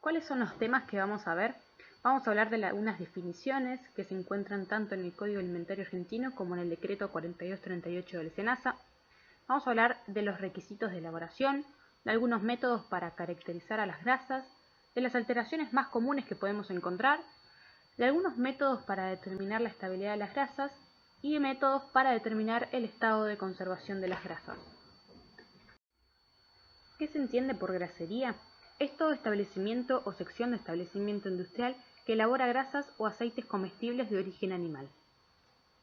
¿Cuáles son los temas que vamos a ver? Vamos a hablar de algunas definiciones que se encuentran tanto en el Código Alimentario Argentino como en el Decreto 4238 del SENASA. Vamos a hablar de los requisitos de elaboración, de algunos métodos para caracterizar a las grasas, de las alteraciones más comunes que podemos encontrar, de algunos métodos para determinar la estabilidad de las grasas y de métodos para determinar el estado de conservación de las grasas. ¿Qué se entiende por grasería? Es todo establecimiento o sección de establecimiento industrial que elabora grasas o aceites comestibles de origen animal.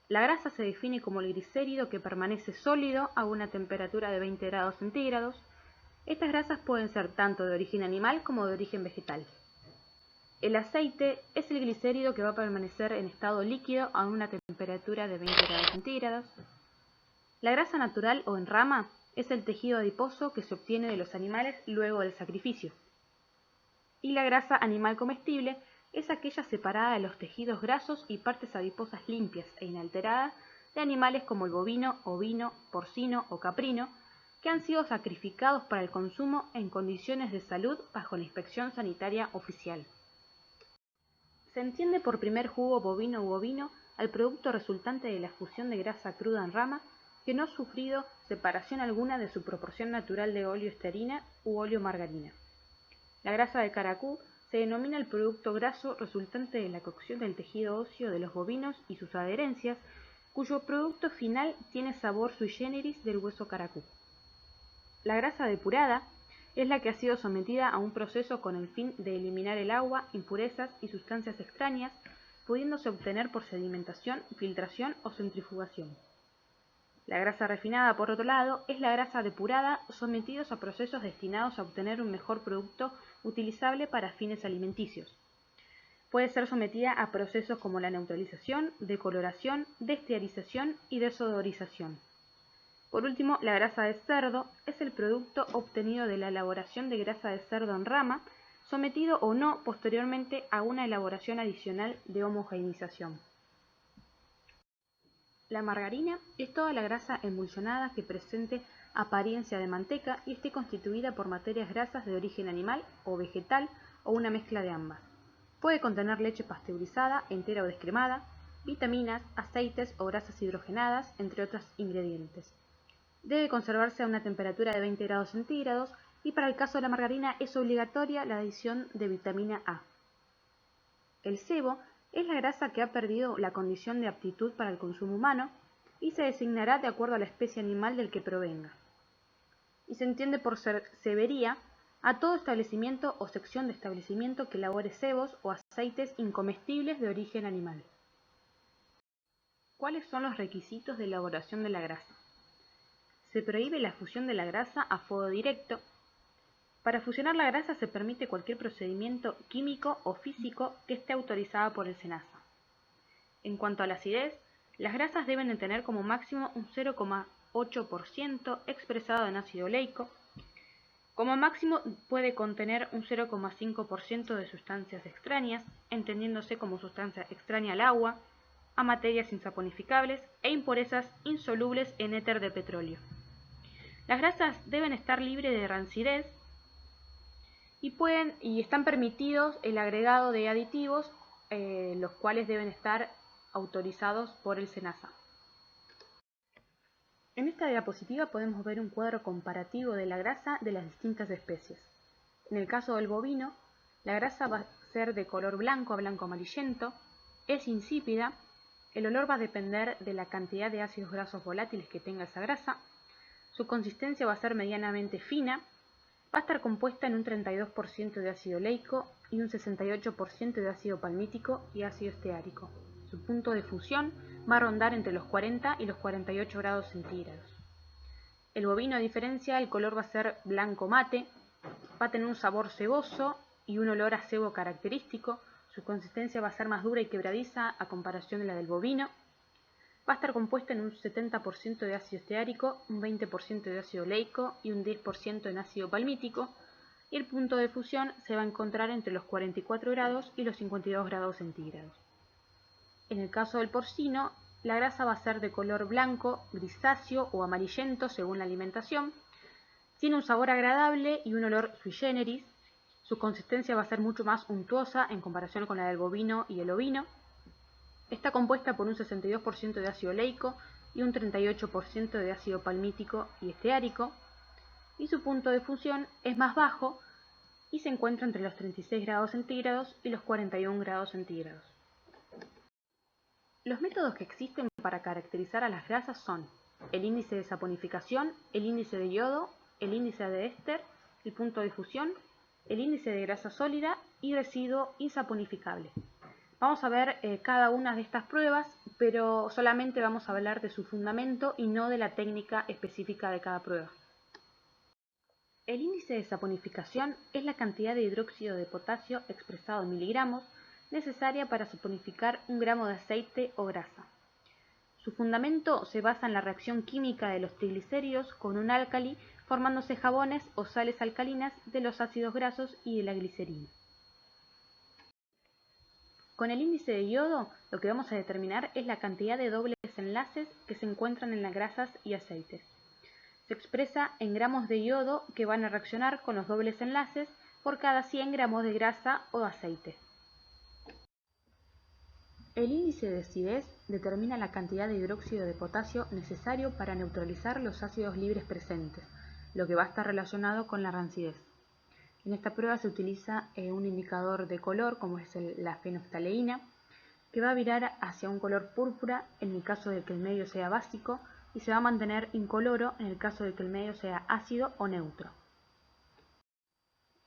La grasa se define como el glicérido que permanece sólido a una temperatura de 20 grados centígrados. Estas grasas pueden ser tanto de origen animal como de origen vegetal. El aceite es el glicérido que va a permanecer en estado líquido a una temperatura de 20 grados centígrados. La grasa natural o en rama es el tejido adiposo que se obtiene de los animales luego del sacrificio. Y la grasa animal comestible es aquella separada de los tejidos grasos y partes adiposas limpias e inalteradas de animales como el bovino, ovino, porcino o caprino, que han sido sacrificados para el consumo en condiciones de salud bajo la inspección sanitaria oficial. Se entiende por primer jugo bovino u ovino al producto resultante de la fusión de grasa cruda en rama que no ha sufrido separación alguna de su proporción natural de óleo esterina u óleo margarina. La grasa de caracú se denomina el producto graso resultante de la cocción del tejido óseo de los bovinos y sus adherencias, cuyo producto final tiene sabor sui generis del hueso caracú. La grasa depurada es la que ha sido sometida a un proceso con el fin de eliminar el agua, impurezas y sustancias extrañas, pudiéndose obtener por sedimentación, filtración o centrifugación. La grasa refinada, por otro lado, es la grasa depurada sometidos a procesos destinados a obtener un mejor producto utilizable para fines alimenticios. Puede ser sometida a procesos como la neutralización, decoloración, deestearización y desodorización. Por último, la grasa de cerdo es el producto obtenido de la elaboración de grasa de cerdo en rama, sometido o no posteriormente a una elaboración adicional de homogeneización. La margarina es toda la grasa emulsionada que presente apariencia de manteca y esté constituida por materias grasas de origen animal o vegetal o una mezcla de ambas. Puede contener leche pasteurizada, entera o descremada, vitaminas, aceites o grasas hidrogenadas, entre otros ingredientes. Debe conservarse a una temperatura de 20 grados centígrados y para el caso de la margarina es obligatoria la adición de vitamina A. El sebo es la grasa que ha perdido la condición de aptitud para el consumo humano y se designará de acuerdo a la especie animal del que provenga. Y se entiende por severía a todo establecimiento o sección de establecimiento que elabore sebos o aceites incomestibles de origen animal. ¿Cuáles son los requisitos de elaboración de la grasa? Se prohíbe la fusión de la grasa a fuego directo. Para fusionar la grasa se permite cualquier procedimiento químico o físico que esté autorizado por el SENASA. En cuanto a la acidez, las grasas deben de tener como máximo un 0,8% expresado en ácido oleico. Como máximo puede contener un 0,5% de sustancias extrañas, entendiéndose como sustancia extraña al agua, a materias insaponificables e impurezas insolubles en éter de petróleo. Las grasas deben estar libres de rancidez y están permitidos el agregado de aditivos, los cuales deben estar autorizados por el SENASA. En esta diapositiva podemos ver un cuadro comparativo de la grasa de las distintas especies. En el caso del bovino, la grasa va a ser de color blanco a blanco amarillento, es insípida, el olor va a depender de la cantidad de ácidos grasos volátiles que tenga esa grasa, su consistencia va a ser medianamente fina, va a estar compuesta en un 32% de ácido oleico y un 68% de ácido palmítico y ácido esteárico. Su punto de fusión va a rondar entre los 40 y los 48 grados centígrados. El bovino, a diferencia, el color va a ser blanco mate, va a tener un sabor ceboso y un olor a cebo característico. Su consistencia va a ser más dura y quebradiza a comparación de la del bovino. Va a estar compuesta en un 70% de ácido esteárico, un 20% de ácido oleico y un 10% en ácido palmítico, y el punto de fusión se va a encontrar entre los 44 grados y los 52 grados centígrados. En el caso del porcino, la grasa va a ser de color blanco, grisáceo o amarillento según la alimentación, tiene un sabor agradable y un olor sui generis, Su consistencia va a ser mucho más untuosa en comparación con la del bovino y el ovino. Está compuesta por un 62% de ácido oleico y un 38% de ácido palmítico y esteárico, y su punto de fusión es más bajo y se encuentra entre los 36 grados centígrados y los 41 grados centígrados. Los métodos que existen para caracterizar a las grasas son el índice de saponificación, el índice de yodo, el índice de éster, el punto de fusión, el índice de grasa sólida y residuo insaponificable. Vamos a ver cada una de estas pruebas, pero solamente vamos a hablar de su fundamento y no de la técnica específica de cada prueba. El índice de saponificación es la cantidad de hidróxido de potasio expresado en miligramos necesaria para saponificar un gramo de aceite o grasa. Su fundamento se basa en la reacción química de los triglicéridos con un álcali, formándose jabones o sales alcalinas de los ácidos grasos y de la glicerina. Con el índice de yodo, lo que vamos a determinar es la cantidad de dobles enlaces que se encuentran en las grasas y aceites. Se expresa en gramos de yodo que van a reaccionar con los dobles enlaces por cada 100 gramos de grasa o aceite. El índice de acidez determina la cantidad de hidróxido de potasio necesario para neutralizar los ácidos libres presentes, lo que va a estar relacionado con la rancidez. En esta prueba se utiliza un indicador de color, como es la fenoftaleína, que va a virar hacia un color púrpura en el caso de que el medio sea básico y se va a mantener incoloro en el caso de que el medio sea ácido o neutro.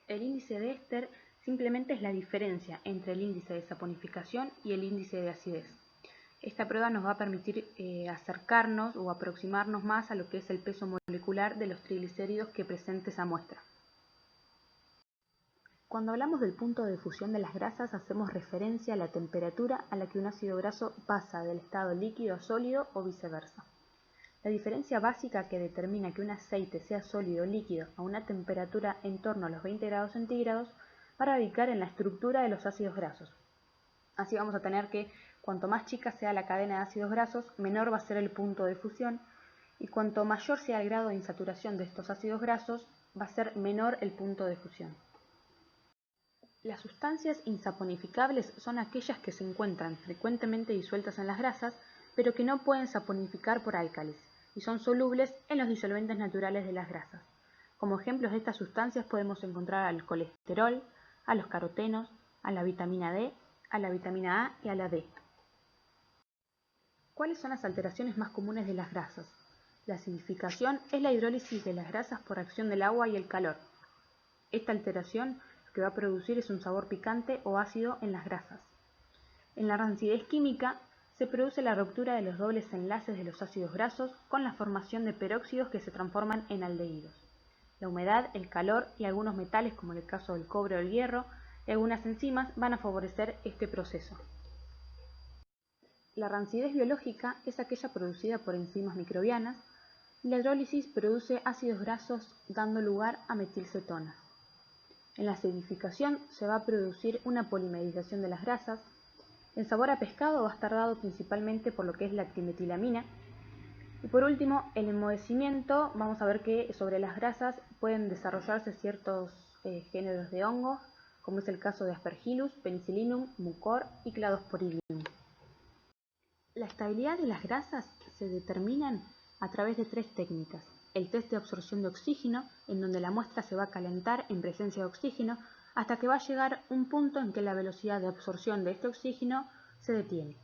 El índice de éster simplemente es la diferencia entre el índice de saponificación y el índice de acidez. Esta prueba nos va a permitir acercarnos o aproximarnos más a lo que es el peso molecular de los triglicéridos que presente esa muestra. Cuando hablamos del punto de fusión de las grasas, hacemos referencia a la temperatura a la que un ácido graso pasa del estado líquido a sólido o viceversa. La diferencia básica que determina que un aceite sea sólido o líquido a una temperatura en torno a los 20 grados centígrados va a radicar en la estructura de los ácidos grasos. Así vamos a tener que cuanto más chica sea la cadena de ácidos grasos, menor va a ser el punto de fusión, y cuanto mayor sea el grado de insaturación de estos ácidos grasos, va a ser menor el punto de fusión. Las sustancias insaponificables son aquellas que se encuentran frecuentemente disueltas en las grasas, pero que no pueden saponificar por álcalis, y son solubles en los disolventes naturales de las grasas. Como ejemplos de estas sustancias podemos encontrar al colesterol, a los carotenos, a la vitamina D, a la vitamina A y a la D. ¿Cuáles son las alteraciones más comunes de las grasas? La acidificación es la hidrólisis de las grasas por acción del agua y el calor. Esta alteración lo que va a producir es un sabor picante o ácido en las grasas. En la rancidez química se produce la ruptura de los dobles enlaces de los ácidos grasos con la formación de peróxidos que se transforman en aldehídos. La humedad, el calor y algunos metales, como en el caso del cobre o el hierro, y algunas enzimas van a favorecer este proceso. La rancidez biológica es aquella producida por enzimas microbianas, y la hidrólisis produce ácidos grasos dando lugar a metilcetonas. En la acidificación se va a producir una polimerización de las grasas. El sabor a pescado va a estar dado principalmente por lo que es la trimetilamina. Y por último, el enmohecimiento, vamos a ver que sobre las grasas pueden desarrollarse ciertos géneros de hongos, como es el caso de Aspergillus, Penicillium, Mucor y Cladosporidium. La estabilidad de las grasas se determinan a través de tres técnicas. El test de absorción de oxígeno, en donde la muestra se va a calentar en presencia de oxígeno hasta que va a llegar un punto en que la velocidad de absorción de este oxígeno se detiene.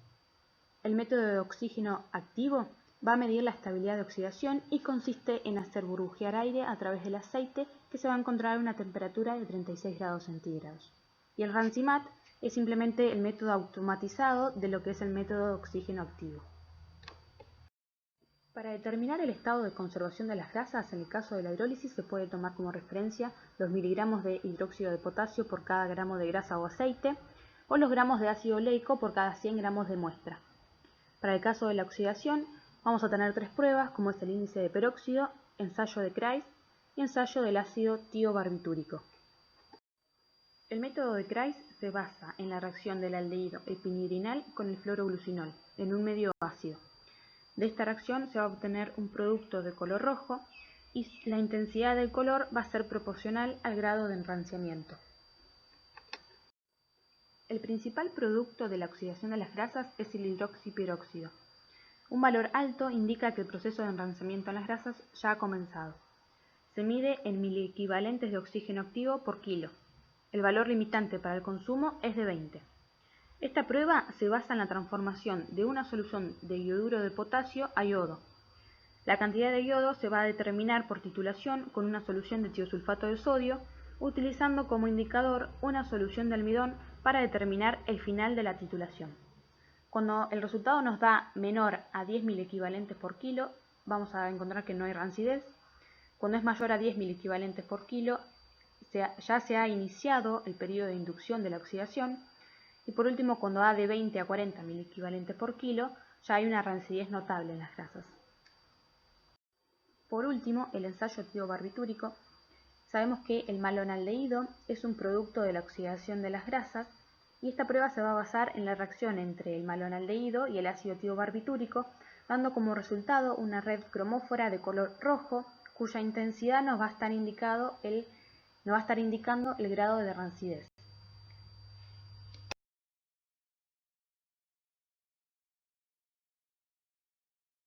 El método de oxígeno activo va a medir la estabilidad de oxidación y consiste en hacer burbujear aire a través del aceite que se va a encontrar a una temperatura de 36 grados centígrados. Y el Rancimat es simplemente el método automatizado de lo que es el método de oxígeno activo. Para determinar el estado de conservación de las grasas, en el caso de la hidrólisis se puede tomar como referencia los miligramos de hidróxido de potasio por cada gramo de grasa o aceite, o los gramos de ácido oleico por cada 100 gramos de muestra. Para el caso de la oxidación, vamos a tener tres pruebas, como es el índice de peróxido, ensayo de Kreis y ensayo del ácido tiobarbitúrico. El método de Kreis se basa en la reacción del aldehído epinidrinal con el fluoroglucinol en un medio ácido. De esta reacción se va a obtener un producto de color rojo y la intensidad del color va a ser proporcional al grado de enranciamiento. El principal producto de la oxidación de las grasas es el hidroxiperóxido. Un valor alto indica que el proceso de enranciamiento en las grasas ya ha comenzado. Se mide en miliequivalentes de oxígeno activo por kilo. El valor limitante para el consumo es de 20. Esta prueba se basa en la transformación de una solución de ioduro de potasio a yodo. La cantidad de yodo se va a determinar por titulación con una solución de tiosulfato de sodio, utilizando como indicador una solución de almidón para determinar el final de la titulación. Cuando el resultado nos da menor a 10 miliequivalentes por kilo, vamos a encontrar que no hay rancidez. Cuando es mayor a 10 miliequivalentes por kilo, ya se ha iniciado el periodo de inducción de la oxidación. Y por último, cuando da de 20 a 40 miliequivalentes por kilo, ya hay una rancidez notable en las grasas. Por último, el ensayo tiorbitúrico. Sabemos que el malonaldehído es un producto de la oxidación de las grasas y esta prueba se va a basar en la reacción entre el malonaldehído y el ácido tiobarbitúrico, dando como resultado una red cromófora de color rojo cuya intensidad nos va a estar indicando el grado de rancidez.